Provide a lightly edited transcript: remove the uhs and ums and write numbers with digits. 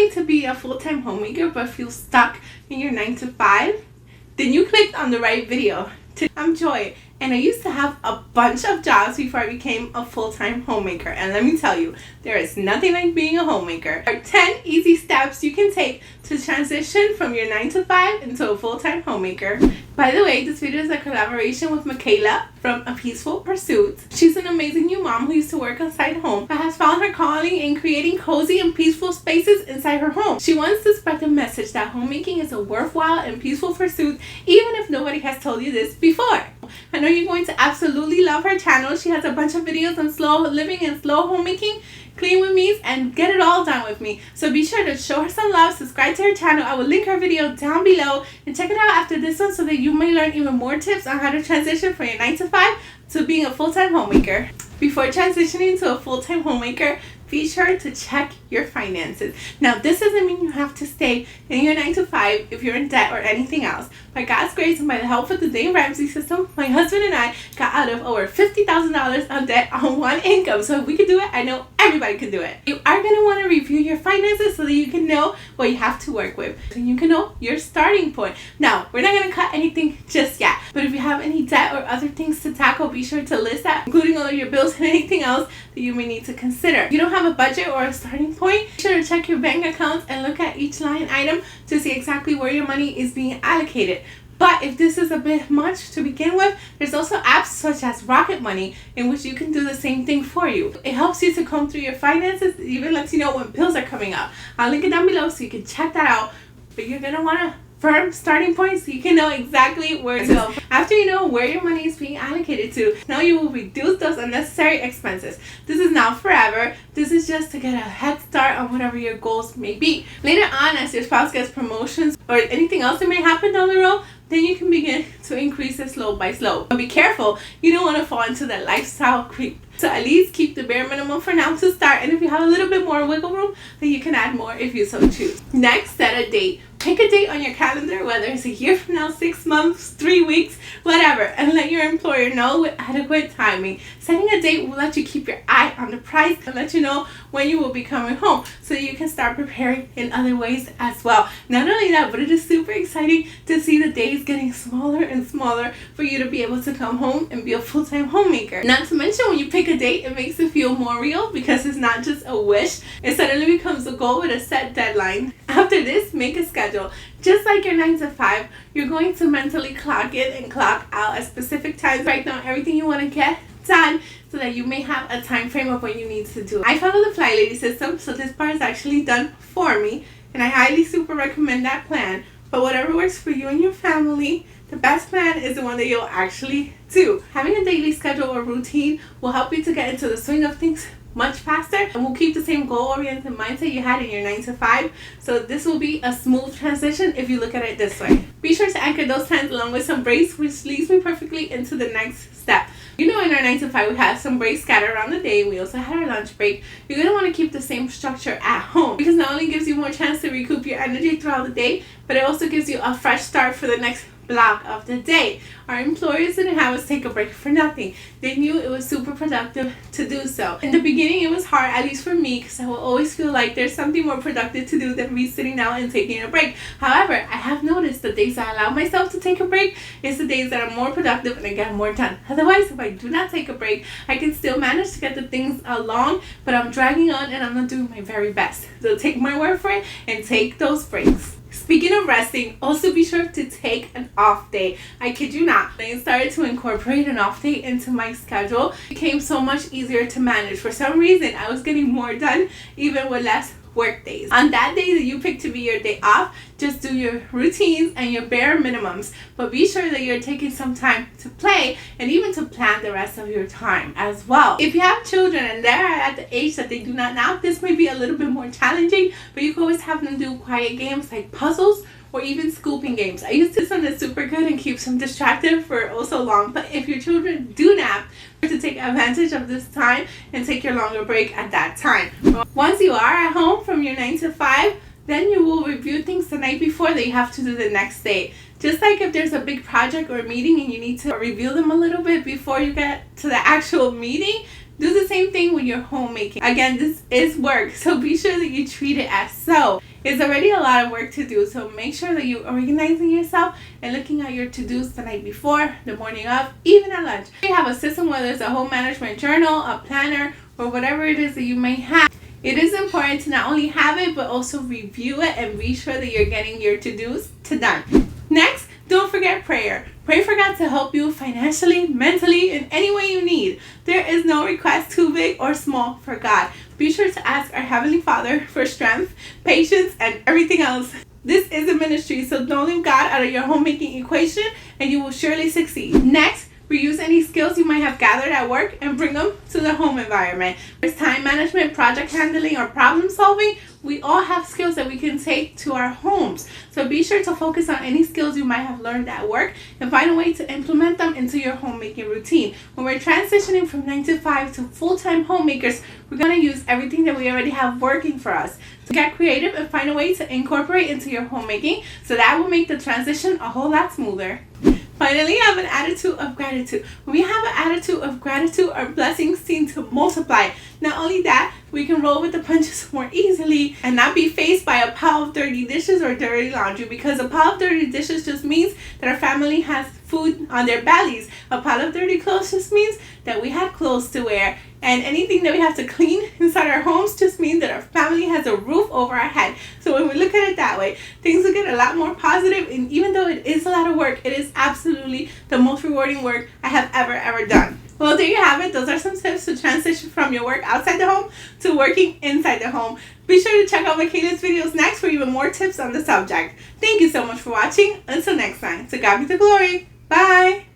wanting to be a full-time homemaker but feel stuck in your 9 to 5? Then you clicked on the right video. I'm Joy, and I used to have a bunch of jobs before I became a full-time homemaker. And let me tell you, there is nothing like being a homemaker. There are 10 easy steps you can take to transition from your 9 to 5 into a full-time homemaker. By the way, this video is a collaboration with Michaela from A Peaceful Pursuit. She's an amazing new mom who used to work outside home but has found her calling in creating cozy and peaceful spaces inside her home. She wants to spread the message that homemaking is a worthwhile and peaceful pursuit, even if nobody has told you this before. I know you're going to absolutely love her channel. She has a bunch of videos on slow living and slow homemaking, clean with me, and get it all done with me. So be sure to show her some love, subscribe to her channel. I will link her video down below, and check it out after this one so that you may learn even more tips on how to transition from your 9 to 5 to being a full-time homemaker. Before transitioning to a full-time homemaker, be sure to check your finances. Now, this doesn't mean you have to stay in your 9 to 5 if you're in debt or anything else. By God's grace and by the help of the Dave Ramsey system, my husband and I got out of over $50,000 on debt on one income. So if we could do it, I know everybody can do it. You are going to want to review your finances so that you can know what you have to work with. So you can know your starting point. Now, we're not going to cut anything just yet. But if you have any debt or other things to tackle, be sure to list that, including all of your bills and anything else that you may need to consider. If you don't have a budget or a starting point, be sure to check your bank accounts and look at each line item to see exactly where your money is being allocated. But if this is a bit much to begin with, there's also apps such as Rocket Money in which you can do the same thing for you. It helps you to comb through your finances. It even lets you know when bills are coming up. I'll link it down below so you can check that out. But you're going to want a firm starting point so you can know exactly where to go. After you know where your money is being allocated to, now you will reduce those unnecessary expenses. This is not forever. This is just to get a head start on whatever your goals may be. Later on, as your spouse gets promotions or anything else that may happen down the road, then you can begin to increase it slow by slow. But be careful, you don't want to fall into that lifestyle creep. So at least keep the bare minimum for now to start, and if you have a little bit more wiggle room, then you can add more if you so choose. Next, set a date. Pick a date on your calendar, whether it's a year from now, 6 months, 3 weeks, whatever, and let your employer know with adequate timing. Setting a date will let you keep your eye on the price and let you know when you will be coming home so you can start preparing in other ways as well. Not only that, but it is super exciting to see the days getting smaller and smaller for you to be able to come home and be a full-time homemaker. Not to mention, when you pick a date, it makes it feel more real because it's not just a wish. It suddenly becomes a goal with a set deadline. After this, make a schedule. Just like your 9 to 5, you're going to mentally clock in and clock out at specific times. Write down everything you want to get done so that you may have a time frame of when you need to do it. I follow the Fly Lady system, so this part is actually done for me, and I highly super recommend that plan. But whatever works for you and your family, the best plan is the one that you'll actually do. Having a daily schedule or routine will help you to get into the swing of things much faster, and will keep the same goal-oriented mindset you had in your 9 to 5. So this will be a smooth transition if you look at it this way. Be sure to anchor those times along with some breaks, which leads me perfectly into the next step. You know, in our 9 to 5, we had some breaks scattered around the day. We also had our lunch break. You're going to want to keep the same structure at home because not only gives you more chance to recoup your energy throughout the day, but it also gives you a fresh start for the next block of the day. Our employers didn't have us take a break for nothing. They knew it was super productive to do so. In the beginning, it was hard, at least for me, because I will always feel like there's something more productive to do than me sitting down and taking a break. However, I have noticed the days I allow myself to take a break is the days that I'm more productive and I get more done. Otherwise, if I do not take a break, I can still manage to get the things along, but I'm dragging on and I'm not doing my very best. So take my word for it and take those breaks. Speaking of resting, also be sure to take an off day. I kid you not. I started to incorporate an off day into my schedule. It became so much easier to manage. For some reason, I was getting more done even with less work days. On that day that you pick to be your day off, just do your routines and your bare minimums, but be sure that you're taking some time to play and even to plan the rest of your time as well. If you have children and they're at the age that they do not nap, this may be a little bit more challenging, but you can always have them do quiet games like puzzles or even scooping games. I used to do something that's super good and keeps them distracted for oh so long, but if your children do nap, to take advantage of this time and take your longer break at that time. Once you are at home from your 9 to 5, then you will review things the night before that you have to do the next day. Just like if there's a big project or a meeting and you need to review them a little bit before you get to the actual meeting, Do the same thing when you're homemaking. Again, this is work, so be sure that you treat it as so. It's already a lot of work to do, so make sure that you're organizing yourself and looking at your to-dos the night before, the morning of, even at lunch. You have a system, whether it's a home management journal, a planner, or whatever it is that you may have. It is important to not only have it, but also review it and be sure that you're getting your to-dos done. Next, don't forget prayer. Pray for God to help you financially, mentally, in any way you need. There is no request too big or small for God. Be sure to ask our Heavenly Father for strength, patience, and everything else. This is a ministry, so don't leave God out of your homemaking equation and you will surely succeed. Next, reuse any skills you might have gathered at work and bring them to the home environment. There's time management, project handling, or problem solving. We all have skills that we can take to our homes. So be sure to focus on any skills you might have learned at work and find a way to implement them into your homemaking routine. When we're transitioning from 9 to 5 to full-time homemakers, we're going to use everything that we already have working for us. So get creative and find a way to incorporate into your homemaking, so that will make the transition a whole lot smoother. Finally, have an attitude of gratitude. When we have an attitude of gratitude, our blessings seem to multiply. Not only that, we can roll with the punches more easily and not be faced by a pile of dirty dishes or dirty laundry, because a pile of dirty dishes just means that our family has food on their bellies. A pile of dirty clothes just means that we have clothes to wear. And anything that we have to clean inside our homes just means that our family has a roof over our head. So when we look at it that way, things will get a lot more positive. And even though it is a lot of work, it is absolutely the most rewarding work I have ever done. Well, there you have it. Those are some tips to transition from your work outside the home to working inside the home. Be sure to check out Michaela's videos next for even more tips on the subject. Thank you so much for watching. Until next time, to God be the glory. Bye.